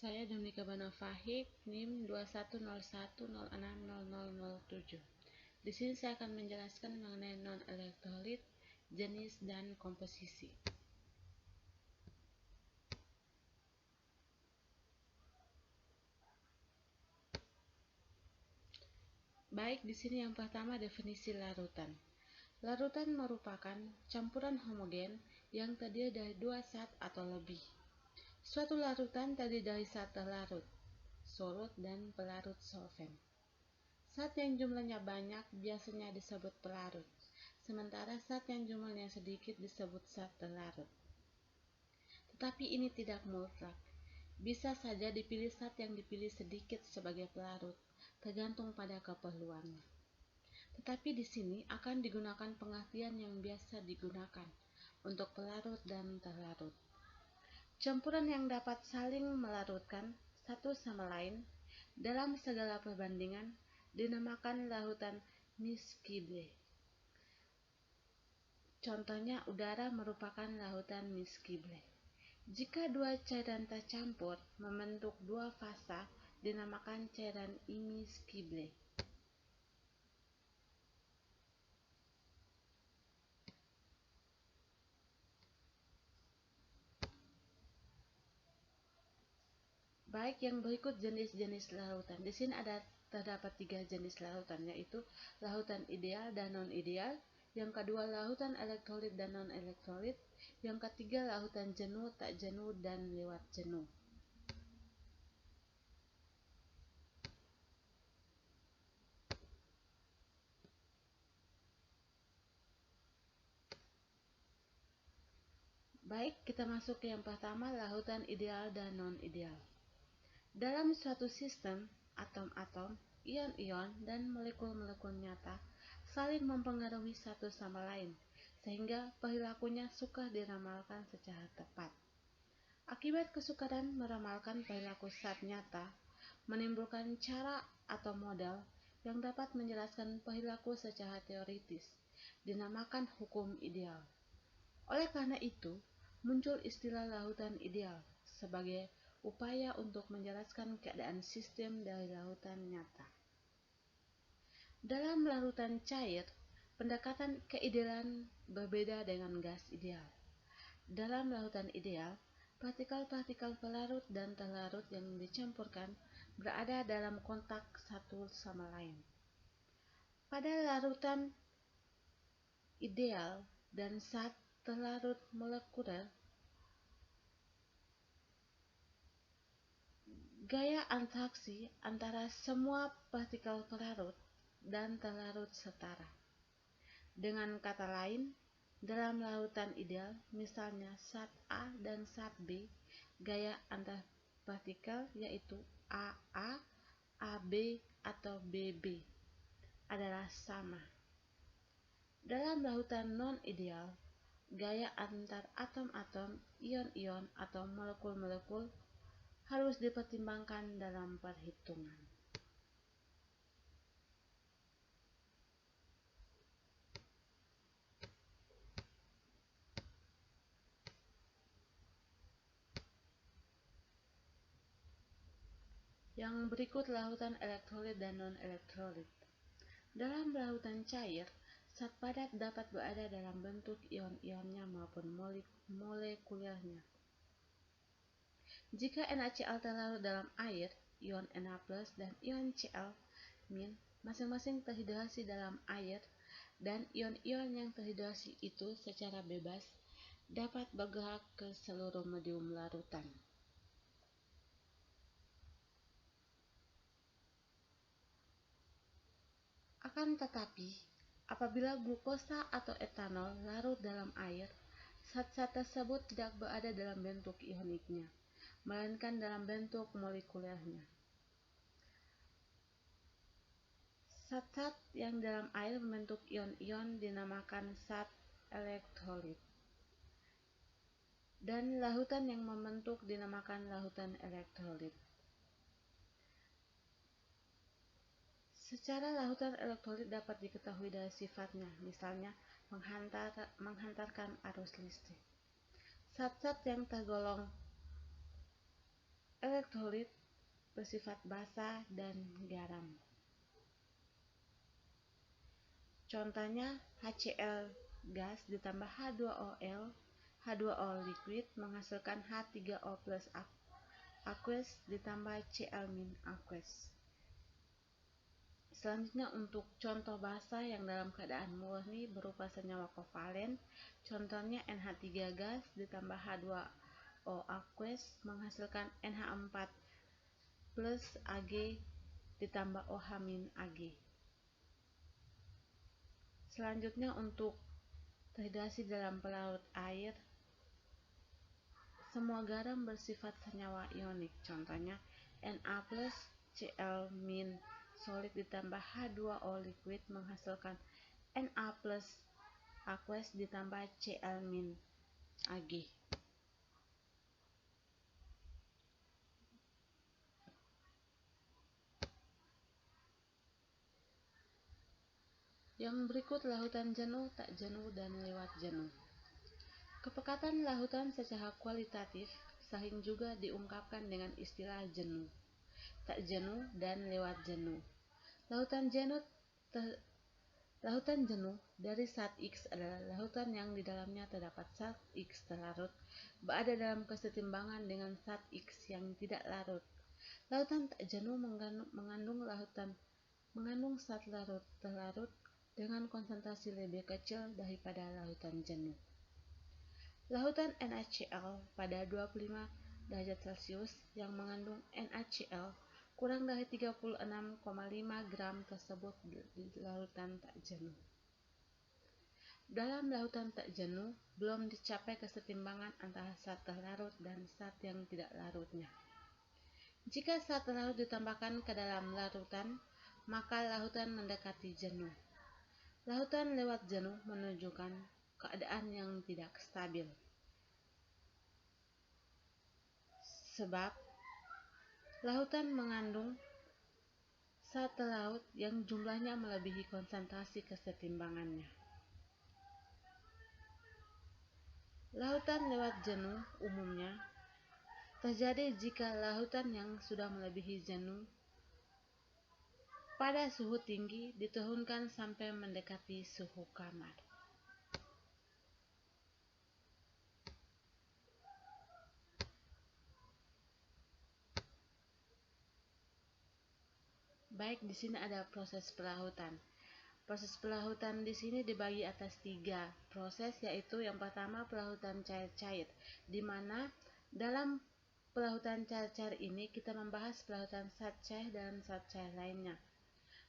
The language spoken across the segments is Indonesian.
Saya Dominika Banafahik, NIM 2101060007. Di sini saya akan menjelaskan mengenai non-elektrolit, jenis, dan komposisi. Baik, di sini yang pertama definisi larutan. Larutan merupakan campuran homogen yang terdiri dari dua zat atau lebih. Suatu larutan terdiri dari zat terlarut, solut, dan pelarut solvent. Zat yang jumlahnya banyak biasanya disebut pelarut, sementara zat yang jumlahnya sedikit disebut zat terlarut. Tetapi ini tidak mutlak. Bisa saja dipilih zat yang dipilih sedikit sebagai pelarut, tergantung pada keperluannya. Tetapi di sini akan digunakan pengertian yang biasa digunakan untuk pelarut dan terlarut. Campuran yang dapat saling melarutkan satu sama lain dalam segala perbandingan dinamakan larutan miscible. Contohnya, udara merupakan larutan miscible. Jika dua cairan tercampur membentuk dua fasa, dinamakan cairan immiscible. Baik, yang berikut jenis-jenis larutan. Di sini terdapat 3 jenis larutan, yaitu larutan ideal dan non-ideal. Yang kedua, larutan elektrolit dan non-elektrolit. Yang ketiga, larutan jenuh, tak jenuh, dan lewat jenuh. Baik, kita masuk ke yang pertama, larutan ideal dan non-ideal. Dalam suatu sistem, atom-atom, ion-ion, dan molekul-molekul nyata saling mempengaruhi satu sama lain, sehingga perilakunya sukar diramalkan secara tepat. Akibat kesukaran meramalkan perilaku zat nyata, menimbulkan cara atau model yang dapat menjelaskan perilaku secara teoritis, dinamakan hukum ideal. Oleh karena itu, muncul istilah larutan ideal sebagai upaya untuk menjelaskan keadaan sistem dari larutan nyata. Dalam larutan cair, pendekatan keidealan berbeda dengan gas ideal. Dalam larutan ideal, partikel-partikel pelarut dan terlarut yang dicampurkan berada dalam kontak satu sama lain. Pada larutan ideal dan zat terlarut molekuler, gaya interaksi antara semua partikel pelarut dan terlarut setara. Dengan kata lain, dalam larutan ideal, misalnya zat A dan zat B, gaya antar partikel yaitu AA, AB, atau BB adalah sama. Dalam larutan non-ideal, gaya antar atom-atom, ion-ion, atau molekul-molekul harus dipertimbangkan dalam perhitungan. Yang berikut larutan elektrolit dan non-elektrolit. Dalam larutan cair, zat padat dapat berada dalam bentuk ion-ionnya maupun molekulernya. Jika NaCl terlarut dalam air, ion Na+ dan ion Cl- masing-masing terhidrasi dalam air, dan ion-ion yang terhidrasi itu secara bebas dapat bergerak ke seluruh medium larutan. Akan tetapi, apabila glukosa atau etanol larut dalam air, zat-zat tersebut tidak berada dalam bentuk ioniknya, melainkan dalam bentuk molekulernya. Zat-zat yang dalam air membentuk ion-ion dinamakan zat elektrolit, dan larutan yang membentuk dinamakan larutan elektrolit. Secara larutan elektrolit dapat diketahui dari sifatnya, misalnya menghantarkan arus listrik. Zat-zat yang tergolong elektrolit bersifat basa dan garam. Contohnya HCl gas ditambah H2OL, H2O liquid menghasilkan H3O plus aqueous ditambah Cl- aqueous. Selanjutnya untuk contoh basa yang dalam keadaan murni berupa senyawa kovalen, contohnya NH3 gas ditambah H2O aqueous menghasilkan NH4 plus Ag ditambah OH-Ag. Selanjutnya untuk dehidrasi dalam pelarut air, semua garam bersifat senyawa ionik, contohnya Na plus Cl- solid ditambah H2O liquid menghasilkan Na plus aqueous ditambah Cl- Ag. Yang berikut larutan jenuh, tak jenuh, dan lewat jenuh. Kepekatan larutan secara kualitatif sering juga diungkapkan dengan istilah jenuh, tak jenuh, dan lewat jenuh. Larutan jenuh dari zat X adalah larutan yang di dalamnya terdapat zat X terlarut berada dalam kesetimbangan dengan zat X yang tidak larut. Larutan tak jenuh mengandung zat larut terlarut dengan konsentrasi lebih kecil daripada larutan jenuh. Larutan NaCl pada 25 derajat Celcius yang mengandung NaCl kurang dari 36,5 gram tersebut di larutan tak jenuh. Dalam larutan tak jenuh, belum dicapai kesetimbangan antara zat terlarut dan zat yang tidak larutnya. Jika zat terlarut ditambahkan ke dalam larutan, maka larutan mendekati jenuh. Larutan lewat jenuh menunjukkan keadaan yang tidak stabil. Sebab larutan mengandung zat terlarut yang jumlahnya melebihi konsentrasi kesetimbangannya. Larutan lewat jenuh umumnya terjadi jika larutan yang sudah melebihi jenuh pada suhu tinggi diturunkan sampai mendekati suhu kamar. Baik, di sini ada proses pelarutan. Proses pelarutan di sini dibagi atas 3 proses, yaitu yang pertama pelarutan cair-cair, di mana dalam pelarutan cair-cair ini kita membahas pelarutan zat cair dan zat cair lainnya.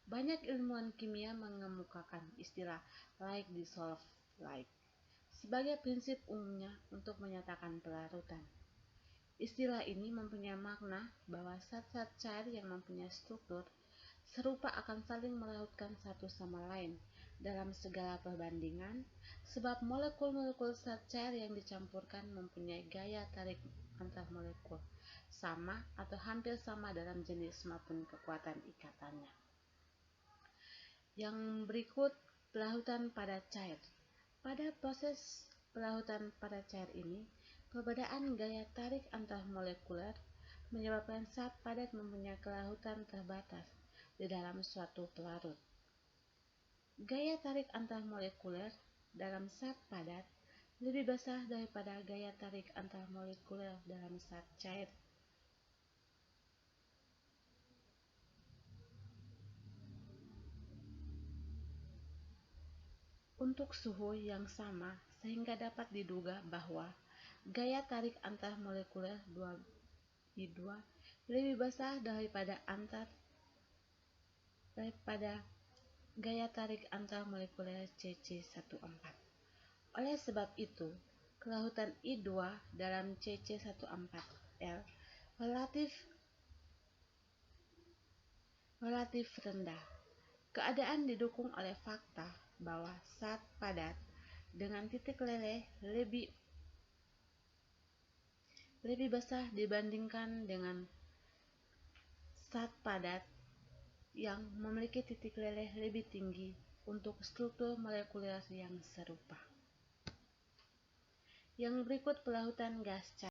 Banyak ilmuwan kimia mengemukakan istilah like dissolve like sebagai prinsip umumnya untuk menyatakan pelarutan. Istilah ini mempunyai makna bahwa zat-zat cair yang mempunyai struktur serupa akan saling melarutkan satu sama lain dalam segala perbandingan, sebab molekul-molekul zat cair yang dicampurkan mempunyai gaya tarik antar molekul sama atau hampir sama dalam jenis maupun kekuatan ikatannya. Yang berikut pelarutan pada cair. Pada proses pelarutan pada cair ini, perbedaan gaya tarik antar molekuler menyebabkan zat padat mempunyai kelarutan terbatas di dalam suatu pelarut. Gaya tarik antar molekuler dalam zat padat lebih besar daripada gaya tarik antar molekuler dalam zat cair. Untuk suhu yang sama, sehingga dapat diduga bahwa gaya tarik antar molekuler 2I2 lebih besar daripada gaya tarik antar molekuler CC14. Oleh sebab itu, kelarutan I2 dalam CC14L relatif rendah. Keadaan didukung oleh fakta bahwa zat padat dengan titik leleh lebih besar dibandingkan dengan zat padat yang memiliki titik leleh lebih tinggi untuk struktur molekuler yang serupa. Yang berikut pelarutan gas cair.